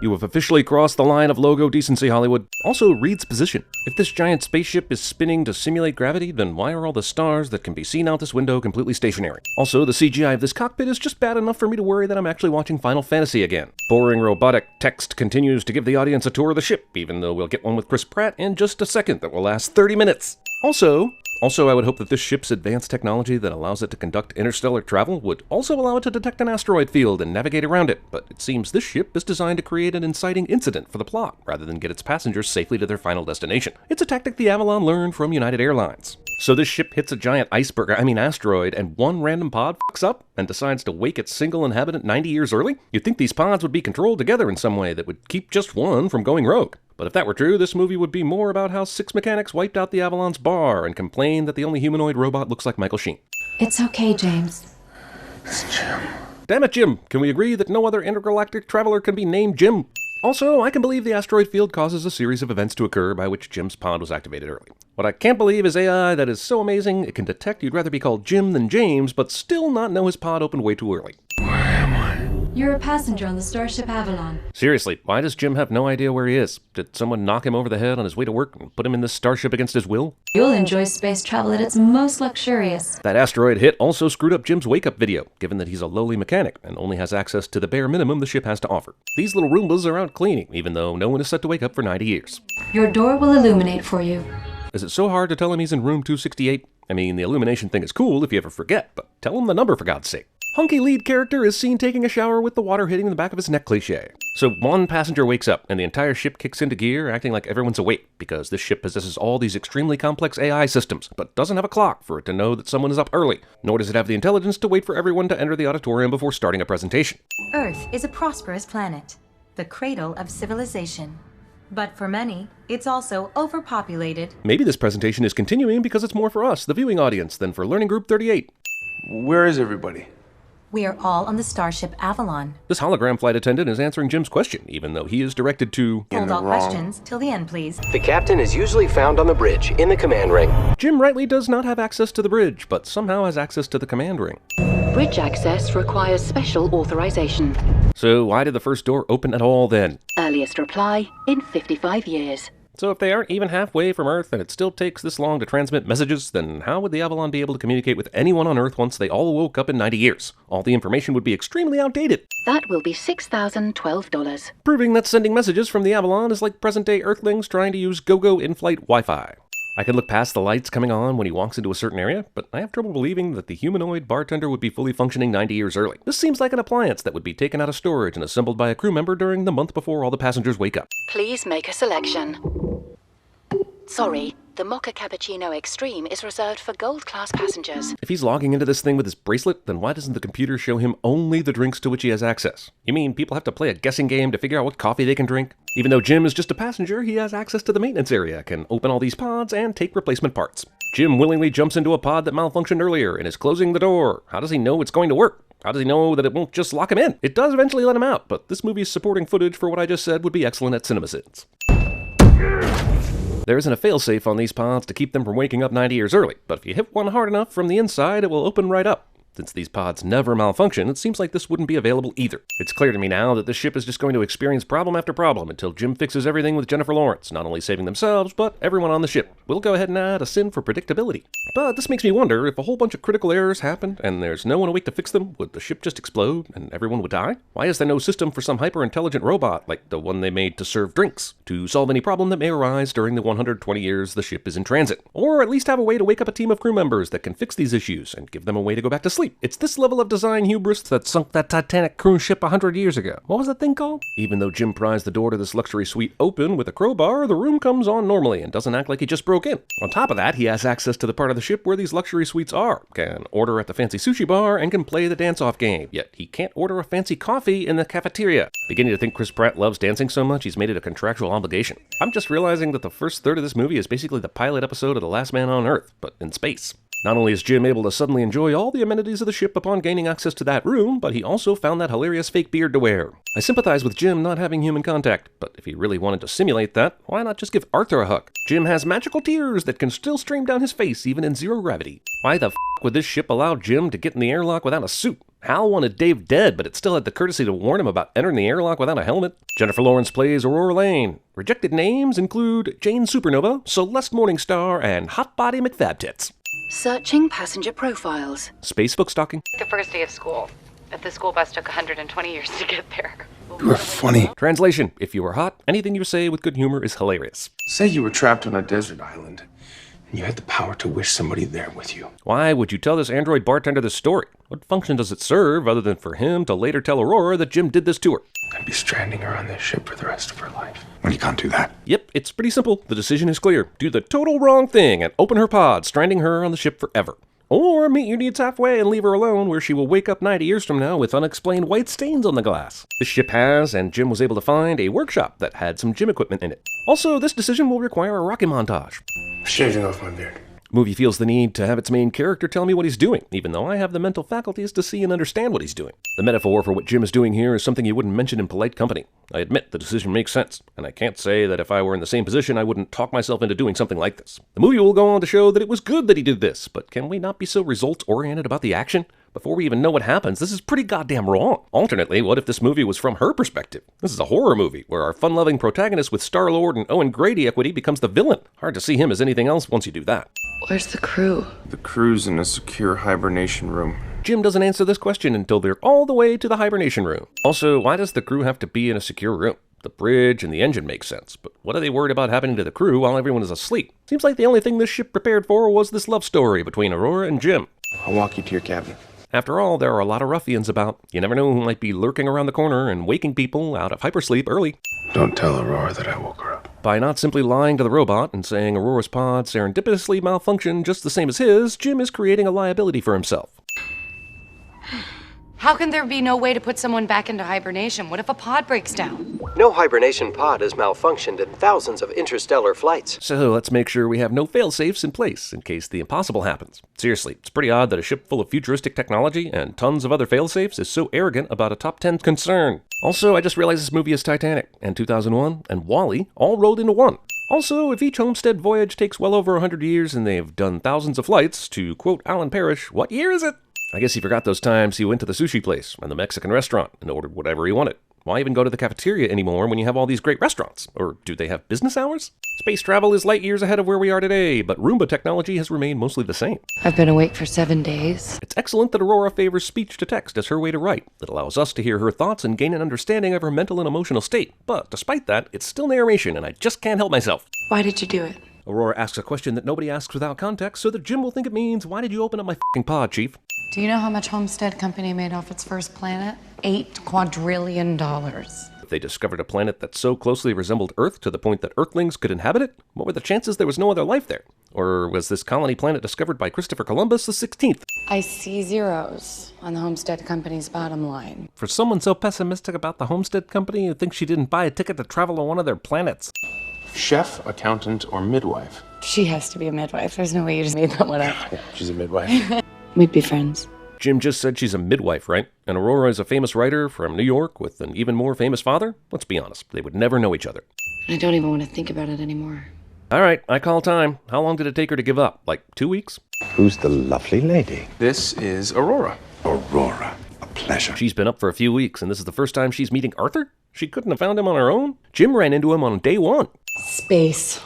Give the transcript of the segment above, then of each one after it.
You have officially crossed the line of logo decency, Hollywood. Also, reads position. If this giant spaceship is spinning to simulate gravity, then why are all the stars that can be seen out this window completely stationary? Also, the CGI of this cockpit is just bad enough for me to worry that I'm actually watching Final Fantasy again. Boring robotic text continues to give the audience a tour of the ship, even though we'll get one with Chris Pratt in just a second that will last 30 minutes. Also, I would hope that this ship's advanced technology that allows it to conduct interstellar travel would also allow it to detect an asteroid field and navigate around it, but it seems this ship is designed to create an inciting incident for the plot, rather than get its passengers safely to their final destination. It's a tactic the Avalon learned from United Airlines. So this ship hits a giant asteroid, and one random pod fucks up and decides to wake its single inhabitant 90 years early? You'd think these pods would be controlled together in some way that would keep just one from going rogue. But if that were true, this movie would be more about how 6 mechanics wiped out the Avalon's bar and complained that the only humanoid robot looks like Michael Sheen. It's okay, James. It's Jim. Damn it, Jim! Can we agree that no other intergalactic traveler can be named Jim? Also, I can believe the asteroid field causes a series of events to occur by which Jim's pod was activated early. What I can't believe is AI that is so amazing it can detect you'd rather be called Jim than James, but still not know his pod opened way too early. Where am I? You're a passenger on the Starship Avalon. Seriously, why does Jim have no idea where he is? Did someone knock him over the head on his way to work and put him in this starship against his will? You'll enjoy space travel at its most luxurious. That asteroid hit also screwed up Jim's wake-up video, given that he's a lowly mechanic and only has access to the bare minimum the ship has to offer. These little Roombas are out cleaning, even though no one is set to wake up for 90 years. Your door will illuminate for you. Is it so hard to tell him he's in room 268? I mean, the illumination thing is cool if you ever forget, but tell him the number for God's sake. Hunky lead character is seen taking a shower with the water hitting the back of his neck cliché. So one passenger wakes up and the entire ship kicks into gear acting like everyone's awake because this ship possesses all these extremely complex AI systems, but doesn't have a clock for it to know that someone is up early, nor does it have the intelligence to wait for everyone to enter the auditorium before starting a presentation. Earth is a prosperous planet, the cradle of civilization. But for many, it's also overpopulated. Maybe this presentation is continuing because it's more for us, the viewing audience, than for Learning Group 38. Where is everybody? We are all on the Starship Avalon. This hologram flight attendant is answering Jim's question, even though he is directed to... Hold all questions till the end, please. The captain is usually found on the bridge, in the command ring. Jim rightly does not have access to the bridge, but somehow has access to the command ring. Bridge access requires special authorization. So why did the first door open at all then? Earliest reply in 55 years. So if they aren't even halfway from Earth and it still takes this long to transmit messages, then how would the Avalon be able to communicate with anyone on Earth once they all woke up in 90 years? All the information would be extremely outdated. That will be $6,012. Proving that sending messages from the Avalon is like present-day Earthlings trying to use go-go in-flight Wi-Fi. I can look past the lights coming on when he walks into a certain area, but I have trouble believing that the humanoid bartender would be fully functioning 90 years early. This seems like an appliance that would be taken out of storage and assembled by a crew member during the month before all the passengers wake up. Please make a selection. Sorry, the Mocha Cappuccino Extreme is reserved for gold-class passengers. If he's logging into this thing with his bracelet, then why doesn't the computer show him only the drinks to which he has access? You mean people have to play a guessing game to figure out what coffee they can drink? Even though Jim is just a passenger, he has access to the maintenance area, can open all these pods, and take replacement parts. Jim willingly jumps into a pod that malfunctioned earlier and is closing the door. How does he know it's going to work? How does he know that it won't just lock him in? It does eventually let him out, but this movie's supporting footage for what I just said would be excellent at CinemaSins. There isn't a failsafe on these pods to keep them from waking up 90 years early, but if you hit one hard enough from the inside, it will open right up. Since these pods never malfunction, it seems like this wouldn't be available either. It's clear to me now that this ship is just going to experience problem after problem until Jim fixes everything with Jennifer Lawrence, not only saving themselves, but everyone on the ship. We'll go ahead and add a sin for predictability. But this makes me wonder, if a whole bunch of critical errors happened and there's no one awake to fix them, would the ship just explode and everyone would die? Why is there no system for some hyper-intelligent robot, like the one they made to serve drinks, to solve any problem that may arise during the 120 years the ship is in transit? Or at least have a way to wake up a team of crew members that can fix these issues and give them a way to go back to sleep. It's this level of design hubris that sunk that Titanic cruise ship 100 years ago. What was that thing called? Even though Jim pries the door to this luxury suite open with a crowbar, the room comes on normally and doesn't act like he just broke in. On top of that, he has access to the part of the ship where these luxury suites are, can order at the fancy sushi bar, and can play the dance-off game, yet he can't order a fancy coffee in the cafeteria. Beginning to think Chris Pratt loves dancing so much he's made it a contractual obligation. I'm just realizing that the first third of this movie is basically the pilot episode of The Last Man on Earth, but in space. Not only is Jim able to suddenly enjoy all the amenities of the ship upon gaining access to that room, but he also found that hilarious fake beard to wear. I sympathize with Jim not having human contact, but if he really wanted to simulate that, why not just give Arthur a hug? Jim has magical tears that can still stream down his face even in zero gravity. Why the f*** would this ship allow Jim to get in the airlock without a suit? Hal wanted Dave dead, but it still had the courtesy to warn him about entering the airlock without a helmet. Jennifer Lawrence plays Aurora Lane. Rejected names include Jane Supernova, Celeste Morningstar, and Hot Body McFabtits. Searching passenger profiles. Space book stalking. The first day of school. The school bus took 120 years to get there. You were funny. Translation: if you were hot, anything you say with good humor is hilarious. Say you were trapped on a desert island, and you had the power to wish somebody there with you. Why would you tell this android bartender this story? What function does it serve other than for him to later tell Aurora that Jim did this to her? I'd be stranding her on this ship for the rest of her life. Well, you can't do that. Yep, it's pretty simple. The decision is clear. Do the total wrong thing and open her pod, stranding her on the ship forever. Or meet your needs halfway and leave her alone, where she will wake up 90 years from now with unexplained white stains on the glass. This ship has, and Jim was able to find, a workshop that had some gym equipment in it. Also, this decision will require a Rocky montage. Shaving off my beard. Movie feels the need to have its main character tell me what he's doing, even though I have the mental faculties to see and understand what he's doing. The metaphor for what Jim is doing here is something you wouldn't mention in polite company. I admit the decision makes sense, and I can't say that if I were in the same position I wouldn't talk myself into doing something like this. The movie will go on to show that it was good that he did this, but can we not be so results-oriented about the action? Before we even know what happens, this is pretty goddamn wrong. Alternately, what if this movie was from her perspective? This is a horror movie, where our fun-loving protagonist with Star-Lord and Owen Grady equity becomes the villain. Hard to see him as anything else once you do that. Where's the crew? The crew's in a secure hibernation room. Jim doesn't answer this question until they're all the way to the hibernation room. Also, why does the crew have to be in a secure room? The bridge and the engine make sense, but what are they worried about happening to the crew while everyone is asleep? Seems like the only thing this ship prepared for was this love story between Aurora and Jim. I'll walk you to your cabin. After all, there are a lot of ruffians about. You never know who might be lurking around the corner and waking people out of hypersleep early. Don't tell Aurora that I woke her up. By not simply lying to the robot and saying Aurora's pod serendipitously malfunctioned just the same as his, Jim is creating a liability for himself. How can there be no way to put someone back into hibernation? What if a pod breaks down? No hibernation pod has malfunctioned in thousands of interstellar flights. So let's make sure we have no fail-safes in place in case the impossible happens. Seriously, it's pretty odd that a ship full of futuristic technology and tons of other fail-safes is so arrogant about a top 10 concern. Also, I just realized this movie is Titanic, and 2001, and WALL-E all rolled into one. Also, if each homestead voyage takes well over 100 years and they've done thousands of flights, to quote Alan Parrish, what year is it? I guess he forgot those times he went to the sushi place and the Mexican restaurant and ordered whatever he wanted. Why even go to the cafeteria anymore when you have all these great restaurants? Or do they have business hours? Space travel is light years ahead of where we are today, but Roomba technology has remained mostly the same. I've been awake for 7 days. It's excellent that Aurora favors speech-to-text as her way to write. It allows us to hear her thoughts and gain an understanding of her mental and emotional state. But despite that, it's still narration, and I just can't help myself. Why did you do it? Aurora asks a question that nobody asks without context, so that Jim will think it means, why did you open up my f***ing pod, Chief? Do you know how much Homestead Company made off its first planet? $8 quadrillion. If they discovered a planet that so closely resembled Earth to the point that Earthlings could inhabit it, what were the chances there was no other life there? Or was this colony planet discovered by Christopher Columbus the 16th? I see zeros on the Homestead Company's bottom line. For someone so pessimistic about the Homestead Company, you'd think she didn't buy a ticket to travel to one of their planets. Chef, accountant, or midwife? She has to be a midwife. There's no way you just made that one up. Yeah, she's a midwife. We'd be friends. Jim just said she's a midwife, right? And Aurora is a famous writer from New York with an even more famous father? Let's be honest, they would never know each other. I don't even want to think about it anymore. All right, I call time. How long did it take her to give up? Like 2 weeks? Who's the lovely lady? This is Aurora. Aurora. A pleasure. She's been up for a few weeks, and this is the first time she's meeting Arthur? She couldn't have found him on her own? Jim ran into him on day one. Space.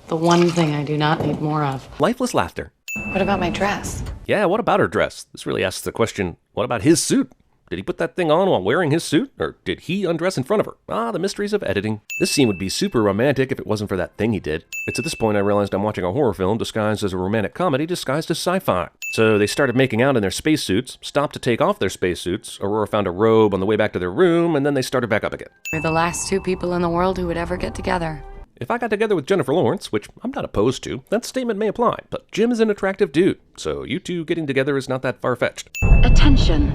The one thing I do not need more of. Lifeless laughter. What about my dress? Yeah, what about her dress? This really asks the question, what about his suit? Did he put that thing on while wearing his suit? Or did he undress in front of her? Ah, the mysteries of editing. This scene would be super romantic if it wasn't for that thing he did. It's at this point I realized I'm watching a horror film disguised as a romantic comedy disguised as sci-fi. So they started making out in their spacesuits, stopped to take off their spacesuits, Aurora found a robe on the way back to their room, and then they started back up again. We're the last two people in the world who would ever get together. If I got together with Jennifer Lawrence, which I'm not opposed to, that statement may apply, but Jim is an attractive dude, so you two getting together is not that far-fetched. Attention.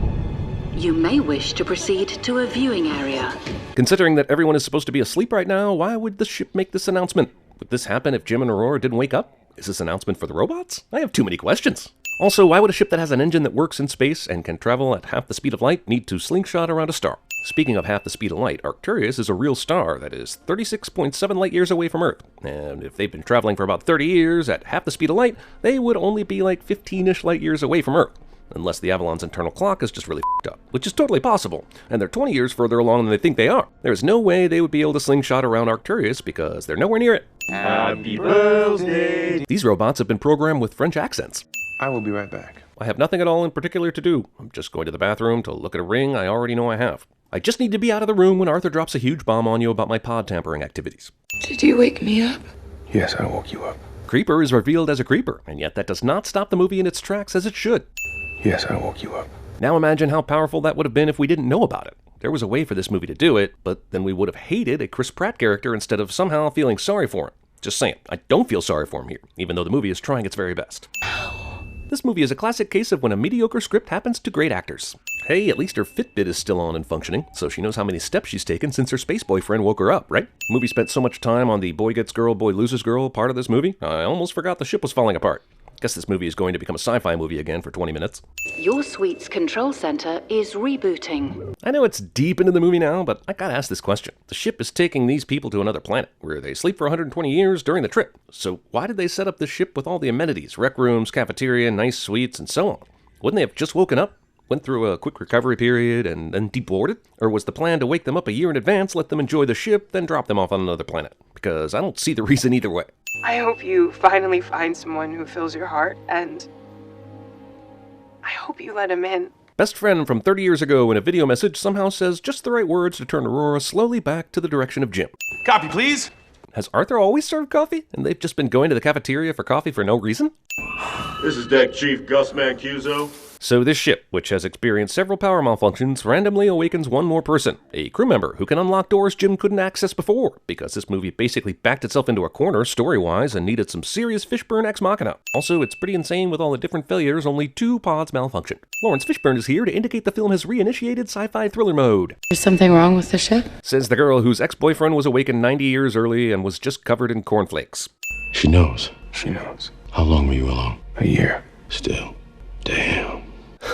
You may wish to proceed to a viewing area. Considering that everyone is supposed to be asleep right now, why would the ship make this announcement? Would this happen if Jim and Aurora didn't wake up? Is this announcement for the robots? I have too many questions. Also, why would a ship that has an engine that works in space and can travel at half the speed of light need to slingshot around a star? Speaking of half the speed of light, Arcturus is a real star that is 36.7 light years away from Earth. And if they've been traveling for about 30 years at half the speed of light, they would only be like 15-ish light years away from Earth. unless the Avalon's internal clock is just really f***ed up, which is totally possible, and they're 20 years further along than they think they are. There's no way they would be able to slingshot around Arcturus because they're nowhere near it. Happy birthday! These robots have been programmed with French accents. I will be right back. I have nothing at all in particular to do. I'm just going to the bathroom to look at a ring I already know I have. I just need to be out of the room when Arthur drops a huge bomb on you about my pod tampering activities. Did you wake me up? Yes, I woke you up. Creeper is revealed as a creeper, and yet that does not stop the movie in its tracks as it should. Yes, I woke you up. Now imagine how powerful that would have been if we didn't know about it. There was a way for this movie to do it, but then we would have hated a Chris Pratt character instead of somehow feeling sorry for him. Just saying, I don't feel sorry for him here, even though the movie is trying its very best. This movie is a classic case of when a mediocre script happens to great actors. Hey, at least her Fitbit is still on and functioning, so she knows how many steps she's taken since her space boyfriend woke her up, right? The movie spent so much time on the boy gets girl, boy loses girl part of this movie, I almost forgot the ship was falling apart. Guess this movie is going to become a sci-fi movie again for 20 minutes. Your suite's control center is rebooting. I know it's deep into the movie now, but I gotta ask this question. The ship is taking these people to another planet, where they sleep for 120 years during the trip. So why did they set up this ship with all the amenities, rec rooms, cafeteria, nice suites, and so on? Wouldn't they have just woken up, went through a quick recovery period, and then deboarded? Or was the plan to wake them up a year in advance, let them enjoy the ship, then drop them off on another planet? Because I don't see the reason either way. I hope you finally find someone who fills your heart, and I hope you let him in. Best friend from 30 years ago in a video message somehow says just the right words to turn Aurora slowly back to the direction of Jim. Copy, please. Has Arthur always served coffee, and they've just been going to the cafeteria for coffee for no reason? This is Deck Chief Gus Mancuso. So this ship, which has experienced several power malfunctions, randomly awakens one more person, a crew member who can unlock doors Jim couldn't access before, because this movie basically backed itself into a corner story-wise and needed some serious Fishburne ex machina. Also, it's pretty insane with all the different failures, only 2 pods malfunctioned. Lawrence Fishburne is here to indicate the film has reinitiated sci-fi thriller mode. There's something wrong with the ship? Says the girl whose ex-boyfriend was awakened 90 years early and was just covered in cornflakes. She knows. She knows. How long were you alone? A year. Still. Damn.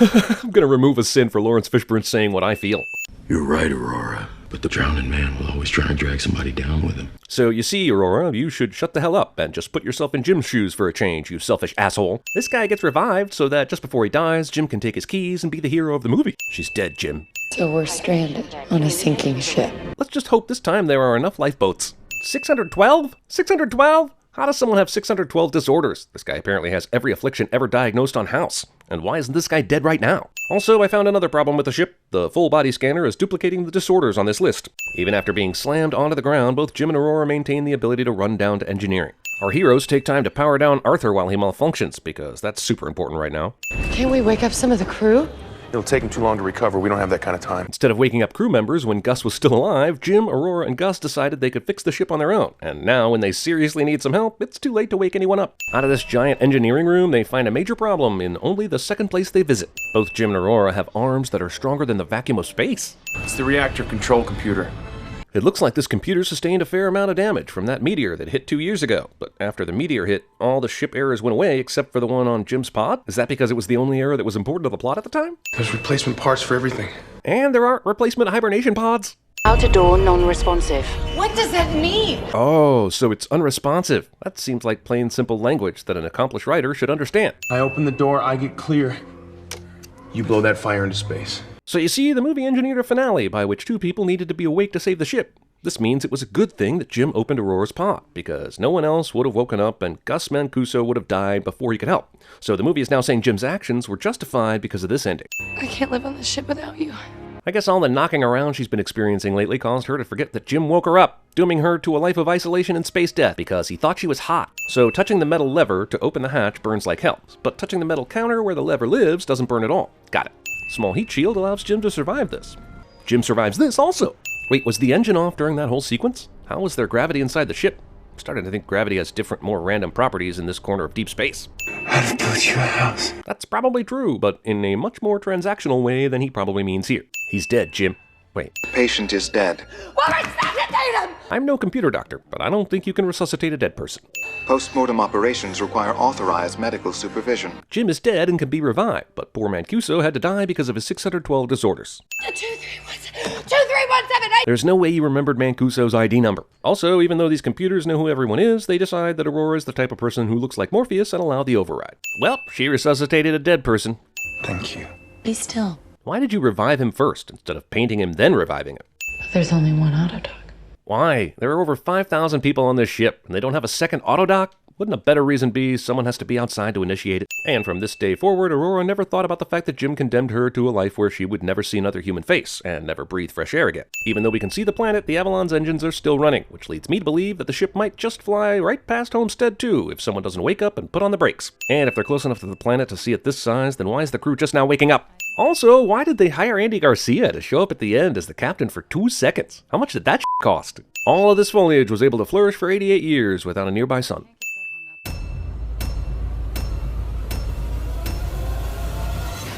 I'm gonna remove a sin for Lawrence Fishburne saying what I feel. You're right, Aurora. But the drowning man will always try and drag somebody down with him. So you see, Aurora, you should shut the hell up and just put yourself in Jim's shoes for a change, you selfish asshole. This guy gets revived so that just before he dies, Jim can take his keys and be the hero of the movie. She's dead, Jim. So we're stranded on a sinking ship. Let's just hope this time there are enough lifeboats. 612? 612? How does someone have 612 disorders? This guy apparently has every affliction ever diagnosed on House. And why isn't this guy dead right now? Also, I found another problem with the ship. The full body scanner is duplicating the disorders on this list. Even after being slammed onto the ground, both Jim and Aurora maintain the ability to run down to engineering. Our heroes take time to power down Arthur while he malfunctions, because that's super important right now. Can't we wake up some of the crew? It'll take him too long to recover. We don't have that kind of time. Instead of waking up crew members when Gus was still alive, Jim, Aurora, and Gus decided they could fix the ship on their own. And now, when they seriously need some help, it's too late to wake anyone up. Out of this giant engineering room, they find a major problem in only the second place they visit. Both Jim and Aurora have arms that are stronger than the vacuum of space. It's the reactor control computer. It looks like this computer sustained a fair amount of damage from that meteor that hit 2 years ago. But after the meteor hit, all the ship errors went away except for the one on Jim's pod? Is that because it was the only error that was important to the plot at the time? There's replacement parts for everything. And there aren't replacement hibernation pods? Outer door non-responsive. What does that mean? Oh, so it's unresponsive. That seems like plain simple language that an accomplished writer should understand. I open the door, I get clear. You blow that fire into space. So you see, the movie engineered a finale by which 2 people needed to be awake to save the ship. This means it was a good thing that Jim opened Aurora's pod, because no one else would have woken up and Gus Mancuso would have died before he could help. So the movie is now saying Jim's actions were justified because of this ending. I can't live on this ship without you. I guess all the knocking around she's been experiencing lately caused her to forget that Jim woke her up, dooming her to a life of isolation and space death because he thought she was hot. So touching the metal lever to open the hatch burns like hell, but touching the metal counter where the lever lives doesn't burn at all. Got it. Small heat shield allows Jim to survive this. Jim survives this also. Wait, was the engine off during that whole sequence? How was there gravity inside the ship? I'm starting to think gravity has different, more random properties in this corner of deep space. I've built you a house. That's probably true, but in a much more transactional way than he probably means here. He's dead, Jim. Wait. Patient is dead. Well, resuscitate him! I'm no computer doctor, but I don't think you can resuscitate a dead person. Post-mortem operations require authorized medical supervision. Jim is dead and can be revived, but poor Mancuso had to die because of his 612 disorders. 23178! There's no way you remembered Mancuso's ID number. Also, even though these computers know who everyone is, they decide that Aurora is the type of person who looks like Morpheus and allow the override. Well, she resuscitated a dead person. Thank you. Be still. Why did you revive him first, instead of painting him then reviving him? There's only one autodoc. Why? There are over 5,000 people on this ship, and they don't have a second autodoc? Wouldn't a better reason be someone has to be outside to initiate it? And from this day forward, Aurora never thought about the fact that Jim condemned her to a life where she would never see another human face, and never breathe fresh air again. Even though we can see the planet, the Avalon's engines are still running, which leads me to believe that the ship might just fly right past Homestead 2 if someone doesn't wake up and put on the brakes. And if they're close enough to the planet to see it this size, then why is the crew just now waking up? Also, why did they hire Andy Garcia to show up at the end as the captain for 2 seconds? How much did that cost? All of this foliage was able to flourish for 88 years without a nearby sun.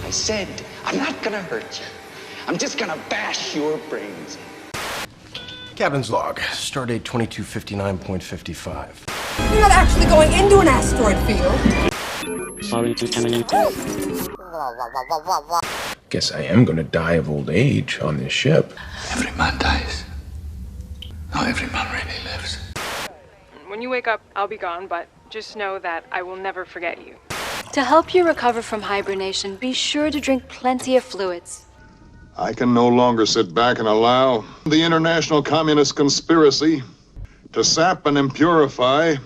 I said, I'm not gonna hurt you. I'm just gonna bash your brains. Captain's log, stardate 2259.55. You're not actually going into an asteroid field. Sorry to terminate. Guess I am gonna die of old age on this ship. Every man dies. Not every man really lives. When you wake up, I'll be gone, but just know that I will never forget you. To help you recover from hibernation, be sure to drink plenty of fluids. I can no longer sit back and allow the international communist conspiracy to sap and impurify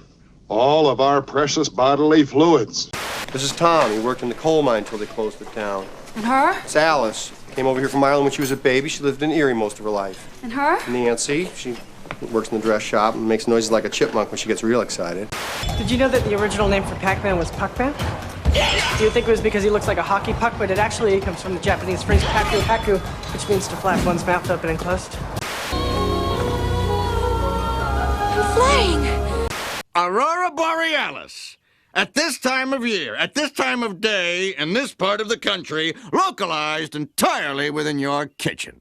all of our precious bodily fluids. This is Tom. He worked in the coal mine until they closed it down. And her? It's Alice. Came over here from Ireland when she was a baby. She lived in Erie most of her life. And her? Nancy. She works in the dress shop and makes noises like a chipmunk when she gets real excited. Did you know that the original name for Pac-Man was Puck-Man? Do you think it was because he looks like a hockey puck, but it actually comes from the Japanese phrase paku paku, which means to flap one's mouth open and closed? I'm flying! Aurora Borealis. At this time of year, at this time of day, in this part of the country, localized entirely within your kitchen.